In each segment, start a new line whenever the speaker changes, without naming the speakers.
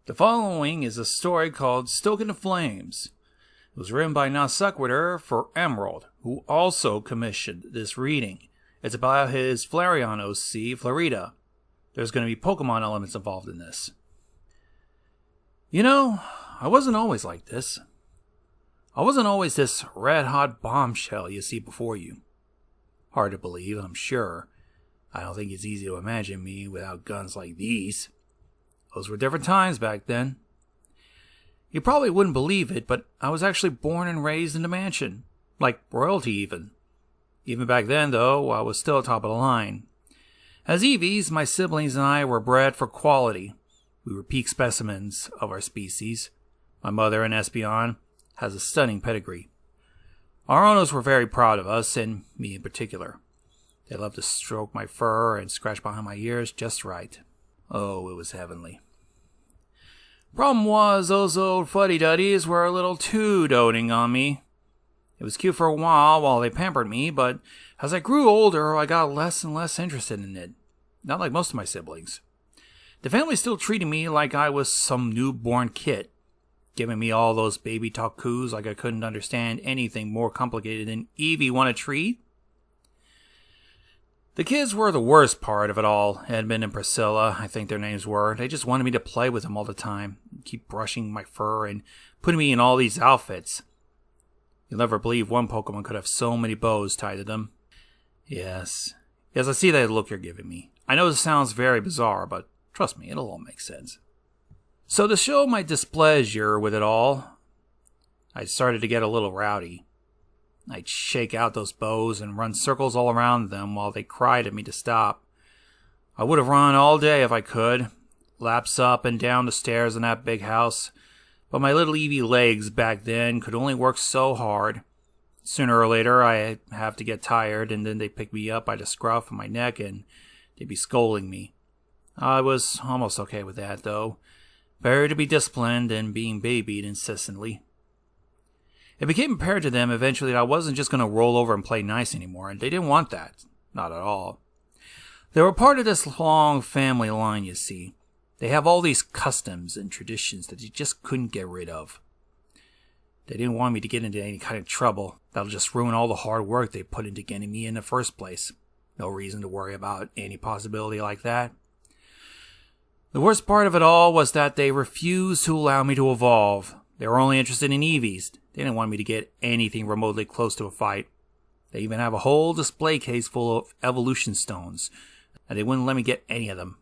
The following is a story called Stoking the Flames. It was written by Nonsequitur for Emeral, who also commissioned this reading. It's about his Flareon OC Flarita. There's going to be Pokemon elements involved in this. You know, I wasn't always like this. I wasn't always this red-hot bombshell you see before you. Hard to believe, I'm sure. I don't think it's easy to imagine me without guns like these. Those were different times back then. You probably wouldn't believe it, but I was actually born and raised in a mansion. Like royalty even. Even back then, though, I was still top of the line. As Eevees, my siblings and I were bred for quality. We were peak specimens of our species. My mother, an Espeon, has a stunning pedigree. Our owners were very proud of us, and me in particular. They loved to stroke my fur and scratch behind my ears just right. Oh, it was heavenly. Problem was, those old fuddy-duddies were a little too doting on me. It was cute for a while they pampered me, but as I grew older, I got less and less interested in it. Not like most of my siblings. The family still treated me like I was some newborn kid, giving me all those baby talk coos like I couldn't understand anything more complicated than Eevee want a treat. The kids were the worst part of it all. Edmund and Priscilla, I think their names were. They just wanted me to play with them all the time. Keep brushing my fur and putting me in all these outfits. You'll never believe one Pokemon could have so many bows tied to them. Yes, I see that look you're giving me. I know this sounds very bizarre, but trust me, it'll all make sense. So to show my displeasure with it all, I started to get a little rowdy. I'd shake out those bows and run circles all around them while they cried at me to stop. I would have run all day if I could, laps up and down the stairs in that big house, but my little Eevee legs back then could only work so hard. Sooner or later I'd have to get tired, and then they'd pick me up by the scruff of my neck and they'd be scolding me. I was almost okay with that, though. Better to be disciplined than being babied incessantly. It became apparent to them eventually that I wasn't just going to roll over and play nice anymore, and they didn't want that. Not at all. They were part of this long family line, you see. They have all these customs and traditions that they just couldn't get rid of. They didn't want me to get into any kind of trouble that'll just ruin all the hard work they put into getting me in the first place. No reason to worry about any possibility like that. The worst part of it all was that they refused to allow me to evolve. They were only interested in Eevees. They didn't want me to get anything remotely close to a fight. They even have a whole display case full of evolution stones, and they wouldn't let me get any of them.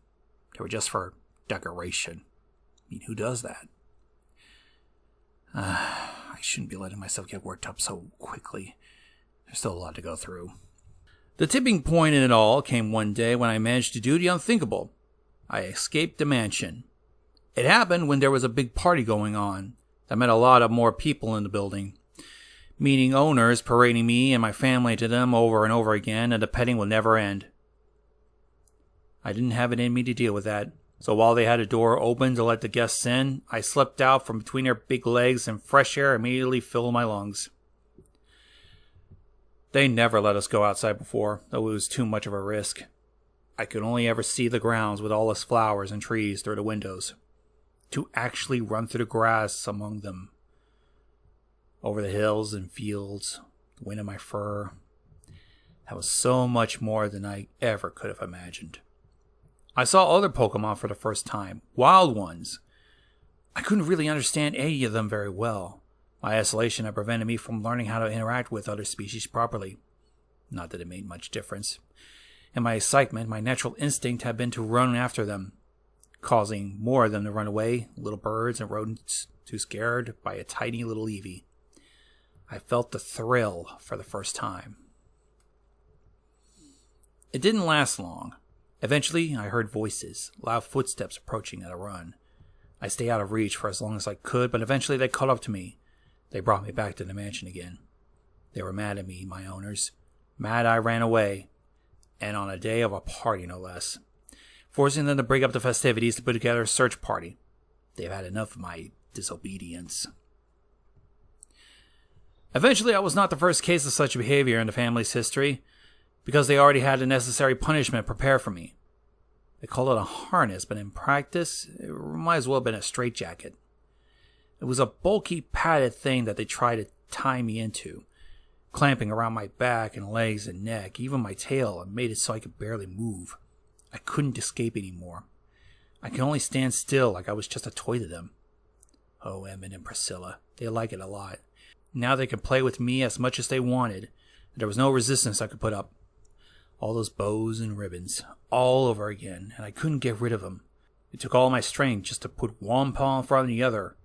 They were just for decoration. I mean, who does that? I shouldn't be letting myself get worked up so quickly. There's still a lot to go through. The tipping point in it all came one day when I managed to do the unthinkable. I escaped the mansion. It happened when there was a big party going on. That meant a lot of more people in the building, meaning owners parading me and my family to them over and over again, and the petting would never end. I didn't have it in me to deal with that, so while they had a door open to let the guests in, I slipped out from between their big legs and fresh air immediately filled my lungs. They never let us go outside before, though it was too much of a risk. I could only ever see the grounds with all its flowers and trees through the windows. To actually run through the grass among them. Over the hills and fields, the wind in my fur. That was so much more than I ever could have imagined. I saw other Pokemon for the first time, wild ones. I couldn't really understand any of them very well. My isolation had prevented me from learning how to interact with other species properly. Not that it made much difference. In my excitement, my natural instinct had been to run after them, causing more of them to run away, little birds and rodents too scared by a tiny little Eevee. I felt the thrill for the first time. It didn't last long. Eventually, I heard voices, loud footsteps approaching at a run. I stayed out of reach for as long as I could, but eventually they caught up to me. They brought me back to the mansion again. They were mad at me, my owners. Mad I ran away, and on a day of a party no less. Forcing them to break up the festivities to put together a search party. They've had enough of my disobedience. Eventually, I was not the first case of such behavior in the family's history, because they already had the necessary punishment prepared for me. They call it a harness, but in practice, it might as well have been a straitjacket. It was a bulky, padded thing that they tried to tie me into, clamping around my back and legs and neck, even my tail, and made it so I could barely move. I couldn't escape anymore. I could only stand still like I was just a toy to them. Oh, Emmett and Priscilla, they like it a lot. Now they could play with me as much as they wanted, and there was no resistance I could put up. All those bows and ribbons, all over again, and I couldn't get rid of them. It took all my strength just to put one paw in front of the other.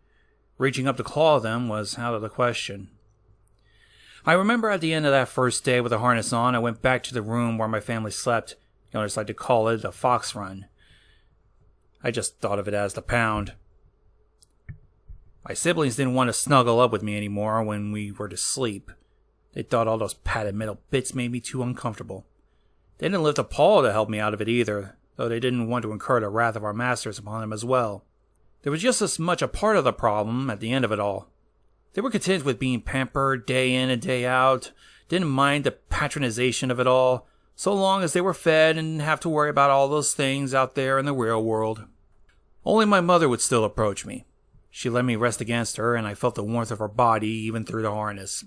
Reaching up to claw them was out of the question. I remember at the end of that first day with the harness on, I went back to the room where my family slept. The owners like to call it the fox run. I just thought of it as the pound. My siblings didn't want to snuggle up with me anymore when we were to sleep. They thought all those padded metal bits made me too uncomfortable. They didn't lift a paw to help me out of it either, though they didn't want to incur the wrath of our masters upon them as well. They were just as much a part of the problem at the end of it all. They were content with being pampered day in and day out, didn't mind the patronization of it all, so long as they were fed and didn't have to worry about all those things out there in the real world. Only my mother would still approach me. She let me rest against her, and I felt the warmth of her body even through the harness.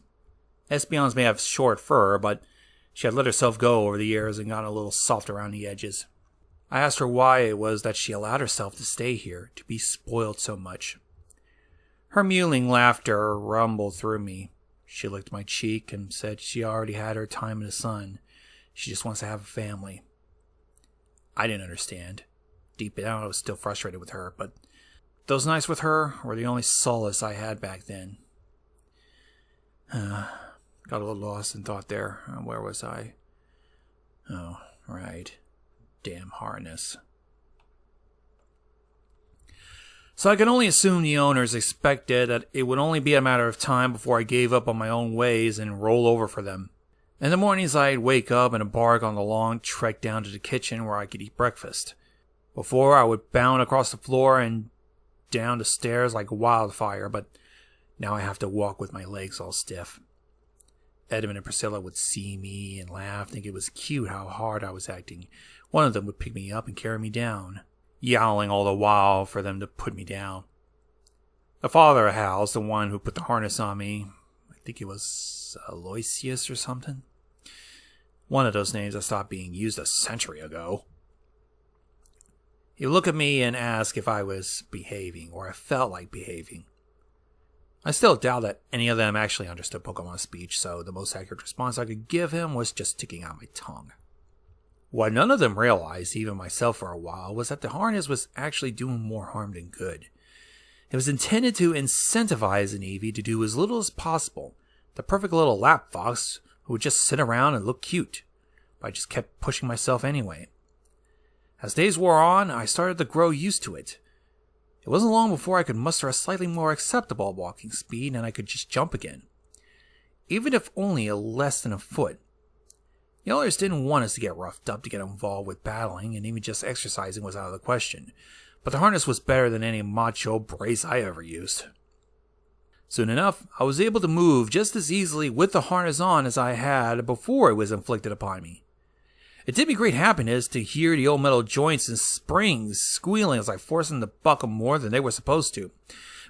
Espions may have short fur, but she had let herself go over the years and gotten a little soft around the edges. I asked her why it was that she allowed herself to stay here, to be spoiled so much. Her mewling laughter rumbled through me. She licked my cheek and said she already had her time in the sun. She just wants to have a family. I didn't understand. Deep down, I was still frustrated with her, but those nights with her were the only solace I had back then. Got a little lost in thought there. Where was I? Oh, right. Damn harness. So I can only assume the owners expected that it would only be a matter of time before I gave up on my own ways and roll over for them. In the mornings I'd wake up and embark on the long trek down to the kitchen where I could eat breakfast. Before I would bound across the floor and down the stairs like wildfire, but now I have to walk with my legs all stiff. Edmund and Priscilla would see me and laugh, think it was cute how hard I was acting. One of them would pick me up and carry me down, yowling all the while for them to put me down. The father of the house, the one who put the harness on me, I think it was Aloysius or something. One of those names that stopped being used a century ago. He would look at me and ask if I was behaving, or I felt like behaving. I still doubt that any of them actually understood Pokemon speech, so the most accurate response I could give him was just sticking out my tongue. What none of them realized, even myself for a while, was that the harness was actually doing more harm than good. It was intended to incentivize an Eevee to do as little as possible, the perfect little lap fox who would just sit around and look cute, but I just kept pushing myself anyway. As days wore on, I started to grow used to it. It wasn't long before I could muster a slightly more acceptable walking speed and I could just jump again, even if only less than a foot. The others didn't want us to get roughed up to get involved with battling, and even just exercising was out of the question, but the harness was better than any macho brace I ever used. Soon enough, I was able to move just as easily with the harness on as I had before it was inflicted upon me. It did me great happiness to hear the old metal joints and springs squealing as I forced them to buckle more than they were supposed to.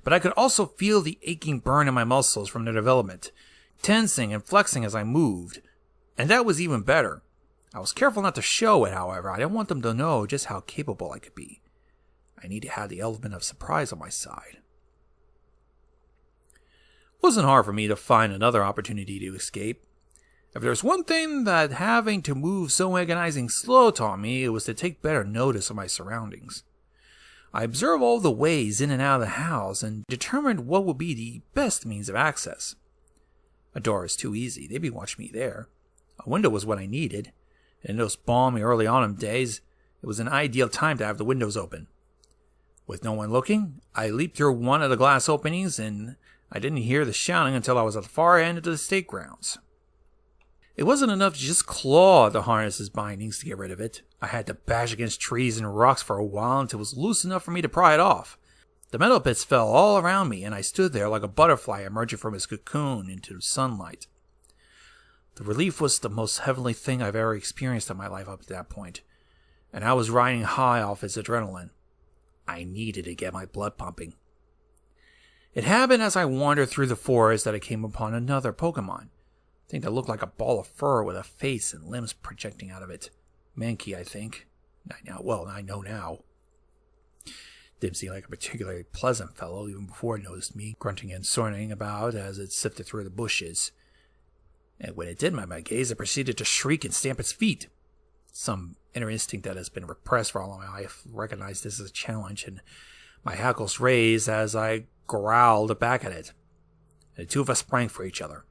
But I could also feel the aching burn in my muscles from their development, tensing and flexing as I moved. And that was even better. I was careful not to show it, however. I didn't want them to know just how capable I could be. I needed to have the element of surprise on my side. It wasn't hard for me to find another opportunity to escape. If there's one thing that having to move so agonizing slow taught me, it was to take better notice of my surroundings. I observed all the ways in and out of the house and determined what would be the best means of access. A door is too easy. They'd be watching me there. A window was what I needed. In those balmy early autumn days, it was an ideal time to have the windows open. With no one looking, I leaped through one of the glass openings, and I didn't hear the shouting until I was at the far end of the stake grounds. It wasn't enough to just claw at the harness's bindings to get rid of it. I had to bash against trees and rocks for a while until it was loose enough for me to pry it off. The metal bits fell all around me, and I stood there like a butterfly emerging from its cocoon into the sunlight. The relief was the most heavenly thing I've ever experienced in my life up to that point, and I was riding high off its adrenaline. I needed to get my blood pumping. It happened as I wandered through the forest that I came upon another Pokemon. I think that looked like a ball of fur with a face and limbs projecting out of it. Mankey, I think. I know now. Didn't seem like a particularly pleasant fellow even before it noticed me, grunting and snorting about as it sifted through the bushes. And when it did my gaze, it proceeded to shriek and stamp its feet. Some inner instinct that has been repressed for all my life recognized this as a challenge, and my hackles raised as I growled back at it. And the two of us sprang for each other.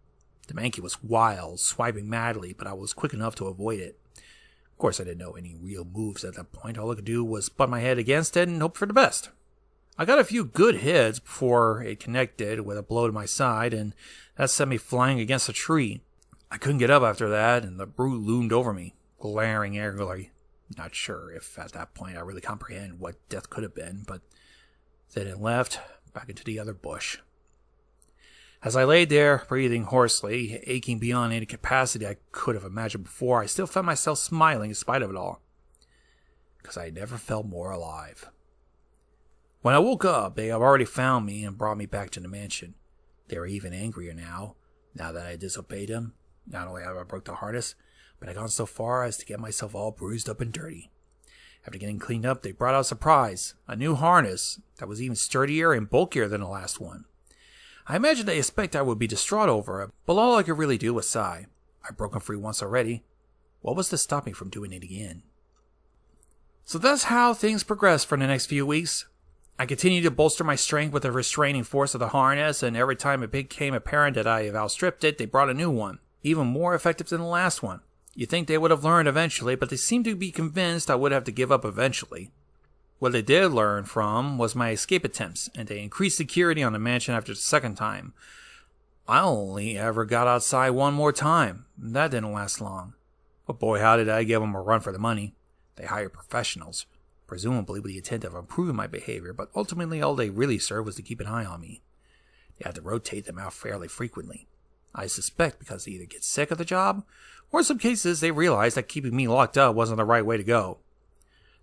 The Mankey was wild, swiping madly, but I was quick enough to avoid it. Of course, I didn't know any real moves at that point. All I could do was butt my head against it and hope for the best. I got a few good hits before it connected with a blow to my side, and that sent me flying against a tree. I couldn't get up after that, and the brute loomed over me, glaring angrily. Not sure if at that point I really comprehended what death could have been, but then it left, back into the other bush. As I lay there, breathing hoarsely, aching beyond any capacity I could have imagined before, I still found myself smiling in spite of it all, because I had never felt more alive. When I woke up, they had already found me and brought me back to the mansion. They were even angrier now that I had disobeyed them. Not only had I broke the harness, but I had gone so far as to get myself all bruised up and dirty. After getting cleaned up, they brought out a surprise, a new harness that was even sturdier and bulkier than the last one. I imagined they expected I would be distraught over it, but all I could really do was sigh. I'd broken free once already. What was to stop me from doing it again? So that's how things progressed for the next few weeks. I continued to bolster my strength with the restraining force of the harness, and every time it became apparent that I have outstripped it, they brought a new one, even more effective than the last one. You'd think they would have learned eventually, but they seemed to be convinced I would have to give up eventually. What they did learn from was my escape attempts, and they increased security on the mansion after the second time. I only ever got outside one more time. That didn't last long. But boy, how did I give them a run for the money. They hired professionals, presumably with the intent of improving my behavior, but ultimately all they really served was to keep an eye on me. They had to rotate them out fairly frequently. I suspect because they either get sick of the job, or in some cases they realized that keeping me locked up wasn't the right way to go.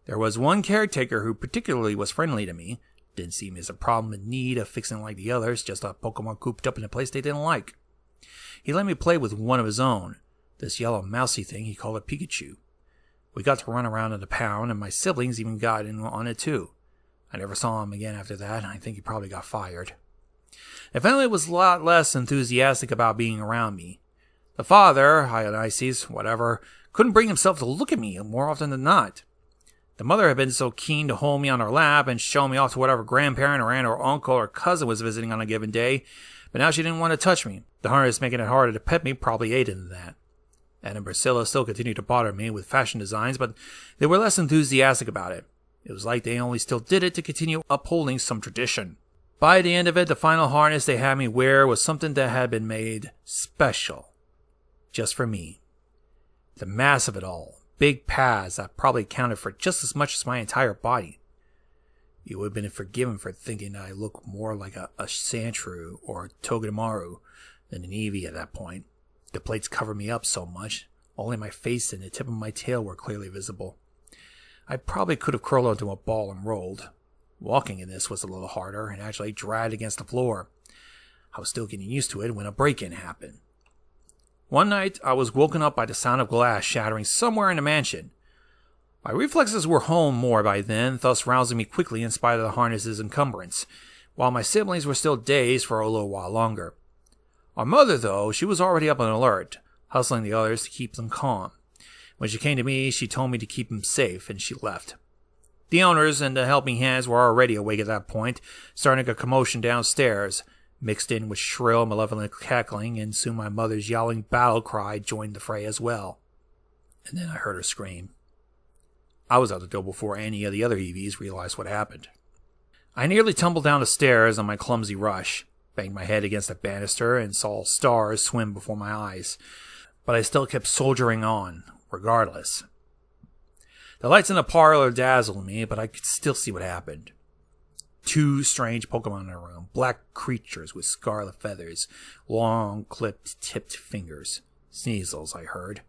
There was one caretaker who particularly was friendly to me. Didn't see me as a problem in need of fixing like the others, just a Pokemon cooped up in a place they didn't like. He let me play with one of his own, this yellow mousy thing he called a Pikachu. We got to run around in the pound, and my siblings even got in on it too. I never saw him again after that, and I think he probably got fired. The family was a lot less enthusiastic about being around me. The father, Dionysius, whatever, couldn't bring himself to look at me more often than not. The mother had been so keen to hold me on her lap and show me off to whatever grandparent or aunt or uncle or cousin was visiting on a given day, but now she didn't want to touch me. The harness making it harder to pet me probably aided in that. Ed and Priscilla still continued to bother me with fashion designs, but they were less enthusiastic about it. It was like they only still did it to continue upholding some tradition. By the end of it, the final harness they had me wear was something that had been made special. Just for me. The mass of it all. Big pads that probably accounted for just as much as my entire body. You would have been forgiven for thinking I looked more like a Sandshrew or a Togedemaru than an Eevee at that point. The plates covered me up so much, only my face and the tip of my tail were clearly visible. I probably could have curled onto a ball and rolled. Walking in this was a little harder and actually dragged against the floor. I was still getting used to it when a break-in happened. One night, I was woken up by the sound of glass shattering somewhere in the mansion. My reflexes were home more by then, thus rousing me quickly in spite of the harness's encumbrance, while my siblings were still dazed for a little while longer. Our mother, though, she was already up on alert, hustling the others to keep them calm. When she came to me, she told me to keep them safe, and she left. The owners and the helping hands were already awake at that point, starting a commotion downstairs, mixed in with shrill, malevolent cackling, and soon my mother's yowling battle cry joined the fray as well. And then I heard her scream. I was out the door before any of the other EVs realized what happened. I nearly tumbled down the stairs on my clumsy rush, banged my head against a banister, and saw stars swim before my eyes. But I still kept soldiering on, regardless. The lights in the parlor dazzled me, but I could still see what happened. Two strange Pokemon in the room, black creatures with scarlet feathers, long, clipped, tipped fingers. Sneasels, I heard,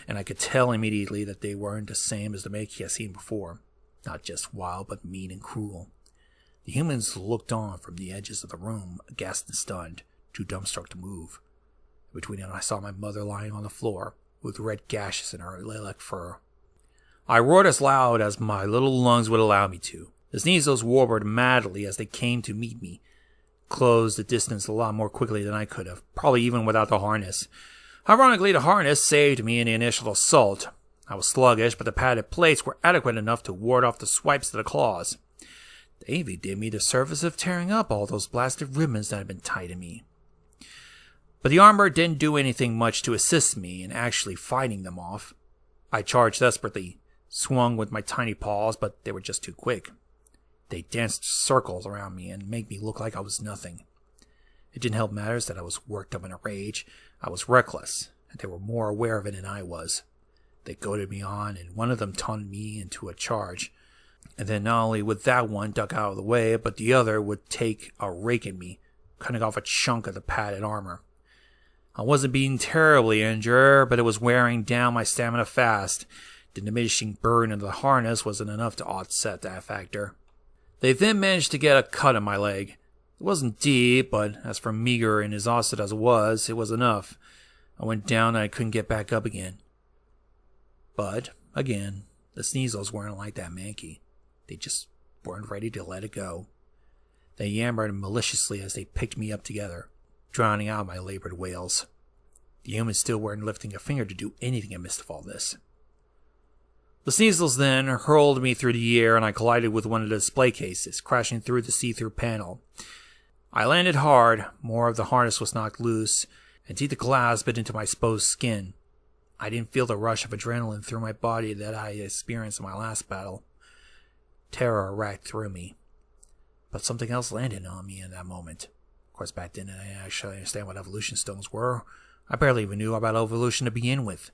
and I could tell immediately that they weren't the same as the Mankey I'd seen before. Not just wild, but mean and cruel. The humans looked on from the edges of the room, aghast and stunned, too dumbstruck to move. Between them I saw my mother lying on the floor, with red gashes in her lilac fur. I roared as loud as my little lungs would allow me to. The Sneasels warbled madly as they came to meet me, closed the distance a lot more quickly than I could have, probably even without the harness. Ironically, the harness saved me in the initial assault. I was sluggish, but the padded plates were adequate enough to ward off the swipes of the claws. They even did me the service of tearing up all those blasted ribbons that had been tied to me. But the armor didn't do anything much to assist me in actually fighting them off. I charged desperately, swung with my tiny paws, but they were just too quick. They danced circles around me and made me look like I was nothing. It didn't help matters that I was worked up in a rage. I was reckless, and they were more aware of it than I was. They goaded me on, and one of them taunted me into a charge. And then not only would that one duck out of the way, but the other would take a rake at me, cutting off a chunk of the padded armor. I wasn't being terribly injured, but it was wearing down my stamina fast. The diminishing burden of the harness wasn't enough to offset that factor. They then managed to get a cut on my leg. It wasn't deep, but as for meager and exhausted as it was enough. I went down and I couldn't get back up again. But, again, the Sneasels weren't like that Mankey. They just weren't ready to let it go. They yammered maliciously as they picked me up together, drowning out my labored wails. The humans still weren't lifting a finger to do anything in the midst of all this. The Sneasels then hurled me through the air and I collided with one of the display cases, crashing through the see-through panel. I landed hard, more of the harness was knocked loose, and teeth of glass bit into my exposed skin. I didn't feel the rush of adrenaline through my body that I experienced in my last battle. Terror racked through me. But something else landed on me in that moment. Of course, back then I didn't actually understand what evolution stones were. I barely even knew about evolution to begin with.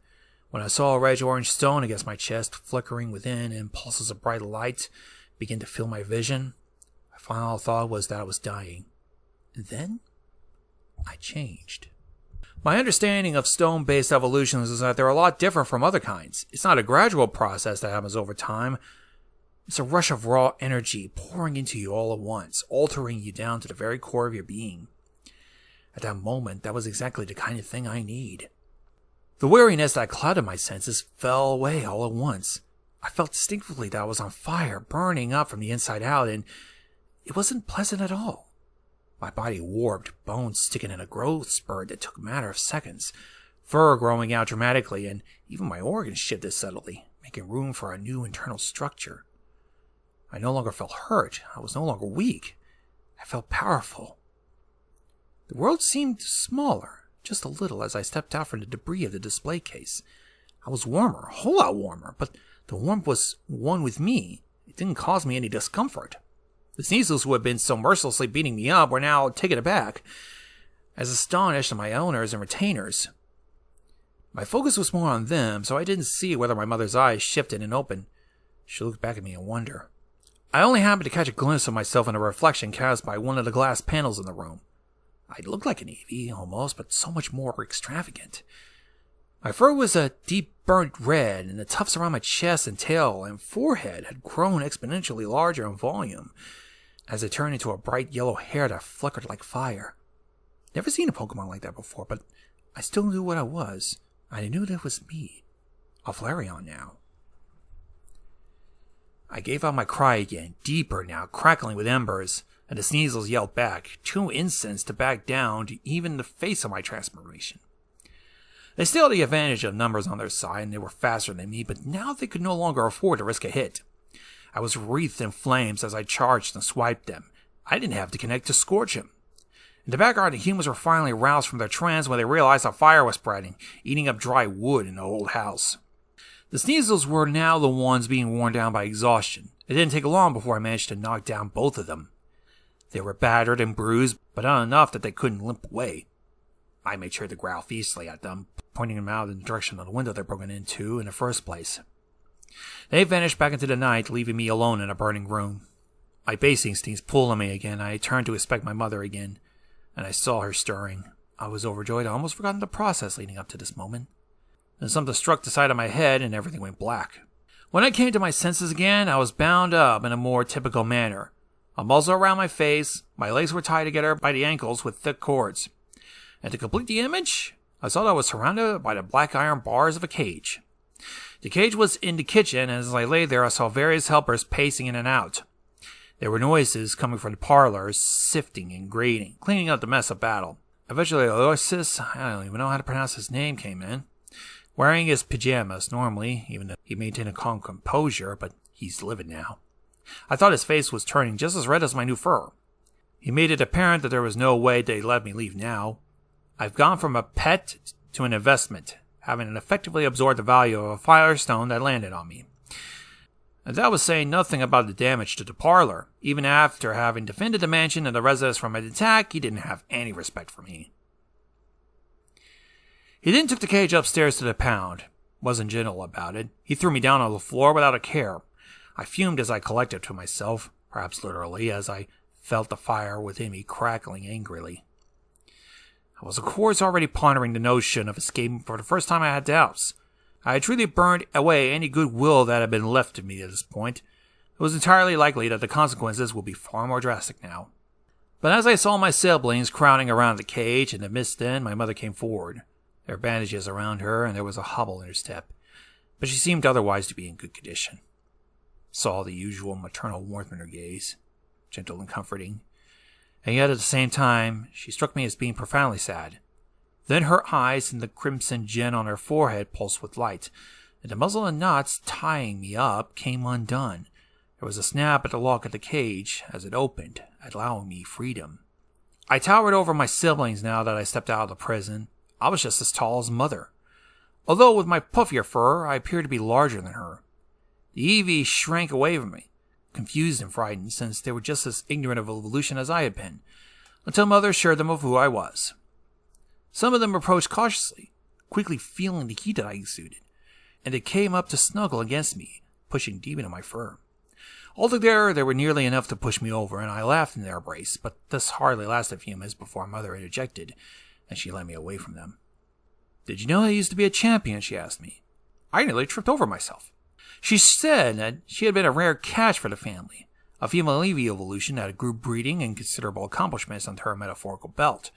When I saw a red-orange stone against my chest, flickering within, and pulses of bright light begin to fill my vision, my final thought was that I was dying. And then, I changed. My understanding of stone-based evolutions is that they're a lot different from other kinds. It's not a gradual process that happens over time. It's a rush of raw energy pouring into you all at once, altering you down to the very core of your being. At that moment, that was exactly the kind of thing I need. The weariness that clouded my senses fell away all at once. I felt distinctly that I was on fire, burning up from the inside out, and it wasn't pleasant at all. My body warped, bones sticking in a growth spurt that took a matter of seconds, fur growing out dramatically, and even my organs shifted subtly, making room for a new internal structure. I no longer felt hurt. I was no longer weak. I felt powerful. The world seemed smaller, just a little, as I stepped out from the debris of the display case. I was warmer, a whole lot warmer, but the warmth was one with me. It didn't cause me any discomfort. The Sneasels who had been so mercilessly beating me up were now taken aback, as astonished as my owners and retainers. My focus was more on them, so I didn't see whether my mother's eyes shifted and opened. She looked back at me in wonder. I only happened to catch a glimpse of myself in a reflection cast by one of the glass panels in the room. I looked like an Eevee, almost, but so much more extravagant. My fur was a deep burnt red, and the tufts around my chest and tail and forehead had grown exponentially larger in volume, as it turned into a bright yellow hair that flickered like fire. Never seen a Pokemon like that before, but I still knew what I was. I knew that it was me, a Flareon now. I gave out my cry again, deeper now, crackling with embers, and the Sneasels yelled back, too incensed to back down to even the face of my transformation. They still had the advantage of numbers on their side, and they were faster than me, but now they could no longer afford to risk a hit. I was wreathed in flames as I charged and swiped them. I didn't have to connect to scorch them. In the backyard, the humans were finally roused from their trance when they realized a fire was spreading, eating up dry wood in the old house. The Sneasels were now the ones being worn down by exhaustion. It didn't take long before I managed to knock down both of them. They were battered and bruised, but not enough that they couldn't limp away. I made sure to growl fiercely at them, pointing them out in the direction of the window they'd broken into in the first place. They vanished back into the night, leaving me alone in a burning room. My base instincts pulled on me again. I turned to inspect my mother again, and I saw her stirring. I was overjoyed. I almost forgotten the process leading up to this moment. Then something struck the side of my head, and everything went black. When I came to my senses again, I was bound up in a more typical manner. A muzzle around my face, my legs were tied together by the ankles with thick cords. And to complete the image, I saw that I was surrounded by the black iron bars of a cage. The cage was in the kitchen, and as I lay there, I saw various helpers pacing in and out. There were noises coming from the parlor, sifting and grating, cleaning up the mess of battle. Eventually, Aloysius, I don't even know how to pronounce his name, came in. Wearing his pajamas normally, even though he maintained a calm composure, but he's livid now. I thought his face was turning just as red as my new fur. He made it apparent that there was no way they'd let me leave now. I've gone from a pet to an investment, having effectively absorbed the value of a firestone that landed on me. And that was saying nothing about the damage to the parlor. Even after having defended the mansion and the residents from an attack, he didn't have any respect for me. He then took the cage upstairs to the pound. Wasn't gentle about it. He threw me down on the floor without a care. I fumed as I collected to myself, perhaps literally, as I felt the fire within me crackling angrily. I was of course already pondering the notion of escaping for the first time I had doubts. I had truly burned away any goodwill that had been left of me at this point. It was entirely likely that the consequences would be far more drastic now. But as I saw my siblings crowding around the cage in the midst then, my mother came forward. There were bandages around her, and there was a hobble in her step. But she seemed otherwise to be in good condition. Saw the usual maternal warmth in her gaze, gentle and comforting. And yet at the same time, she struck me as being profoundly sad. Then her eyes and the crimson gem on her forehead pulsed with light, and the muzzle and knots tying me up came undone. There was a snap at the lock of the cage as it opened, allowing me freedom. I towered over my siblings now that I stepped out of the prison. I was just as tall as Mother. Although with my puffier fur, I appeared to be larger than her. The Eevees shrank away from me, confused and frightened, since they were just as ignorant of evolution as I had been, until Mother assured them of who I was. Some of them approached cautiously, quickly feeling the heat that I exuded, and they came up to snuggle against me, pushing deep into my fur. Altogether, there were nearly enough to push me over, and I laughed in their embrace, but this hardly lasted a few minutes before Mother interjected, and she led me away from them. "Did you know I used to be a champion?" she asked me. I nearly tripped over myself. She said that she had been a rare catch for the family, a female Eevee evolution that grew breeding and considerable accomplishments under her metaphorical belt.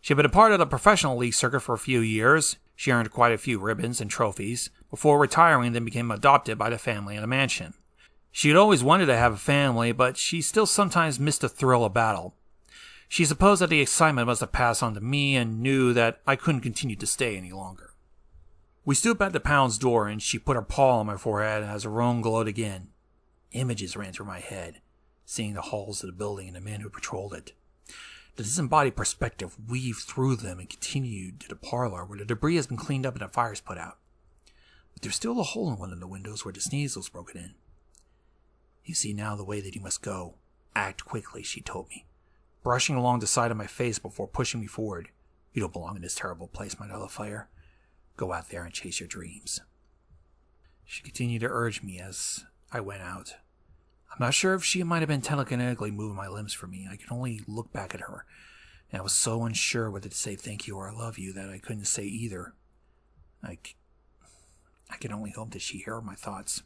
She had been a part of the professional league circuit for a few years. She earned quite a few ribbons and trophies, before retiring and then became adopted by the family in a mansion. She had always wanted to have a family, but she still sometimes missed the thrill of battle. She supposed that the excitement must have passed on to me and knew that I couldn't continue to stay any longer. We stood at the pound's door, and she put her paw on my forehead as her own glowed again. Images ran through my head, seeing the halls of the building and the men who patrolled it. The disembodied perspective weaved through them and continued to the parlor, where the debris has been cleaned up and the fires put out. But there's still a hole in one of the windows where the sneeze was broken in. "You see now the way that you must go. Act quickly," she told me, brushing along the side of my face before pushing me forward. "You don't belong in this terrible place, my Nullifier. Go out there and chase your dreams." She continued to urge me as I went out. I'm not sure if she might have been telekinetically moving my limbs for me. I could only look back at her, and I was so unsure whether to say thank you or I love you that I couldn't say either. I could only hope that she heard my thoughts.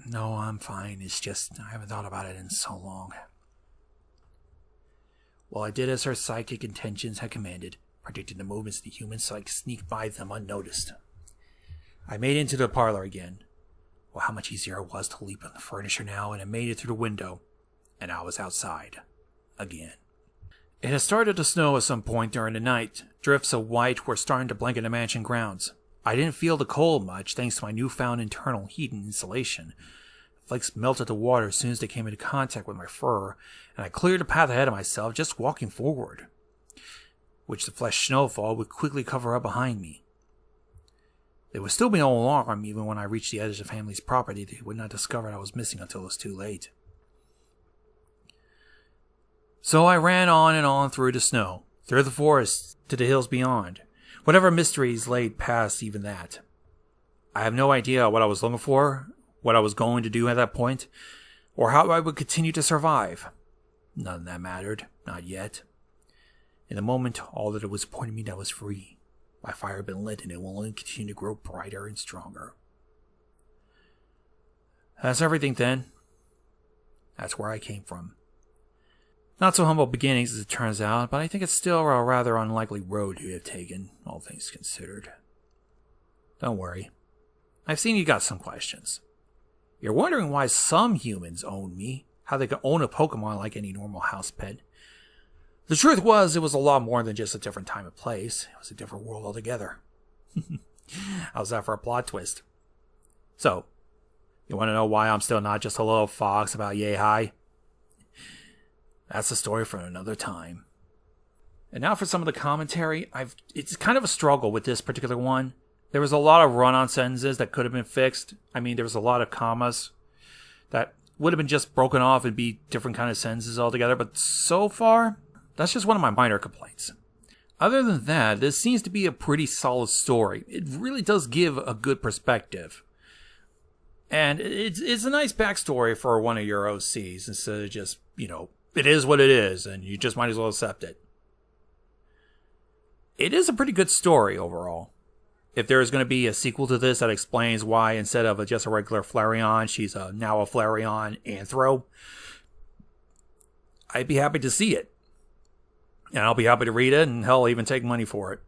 "No, I'm fine. It's just I haven't thought about it in so long." Well, I did as her psychic intentions had commanded, predicting the movements of the human psyche sneaked by them unnoticed. I made into the parlor again. Well, how much easier it was to leap on the furniture now, and I made it through the window, and I was outside again. It had started to snow at some point during the night. Drifts of white were starting to blanket the mansion grounds. I didn't feel the cold much, thanks to my newfound internal heat and insulation. Flakes melted the water as soon as they came into contact with my fur, and I cleared the path ahead of myself, just walking forward, which the flesh snowfall would quickly cover up behind me. There would still be no alarm even when I reached the edge of the family's property. They would not discover I was missing until it was too late. So I ran on and on through the snow, through the forest, to the hills beyond. Whatever mysteries laid past even that. I have no idea what I was looking for, what I was going to do at that point, or how I would continue to survive. None of that mattered, not yet. In the moment, all that it was pointing me that I was free. My fire has been lit and it will only continue to grow brighter and stronger. That's everything then. That's where I came from. Not so humble beginnings as it turns out, but I think it's still a rather unlikely road you have taken, all things considered. Don't worry. I've seen you got some questions. You're wondering why some humans own me, how they can own a Pokemon like any normal house pet. The truth was, it was a lot more than just a different time and place. It was a different world altogether. How's that for a plot twist? So, you want to know why I'm still not just a little fox about yay high? That's a story for another time. And now for some of the commentary. It's kind of a struggle with this particular one. There was a lot of run-on sentences that could have been fixed. I mean, there was a lot of commas that would have been just broken off and be different kind of sentences altogether. But so far, that's just one of my minor complaints. Other than that, this seems to be a pretty solid story. It really does give a good perspective. And it's a nice backstory for one of your OCs instead of just, it is what it is and you just might as well accept it. It is a pretty good story overall. If there is going to be a sequel to this that explains why instead of just a regular Flareon, she's now a Flareon Anthro, I'd be happy to see it. And I'll be happy to read it, and hell, even take money for it.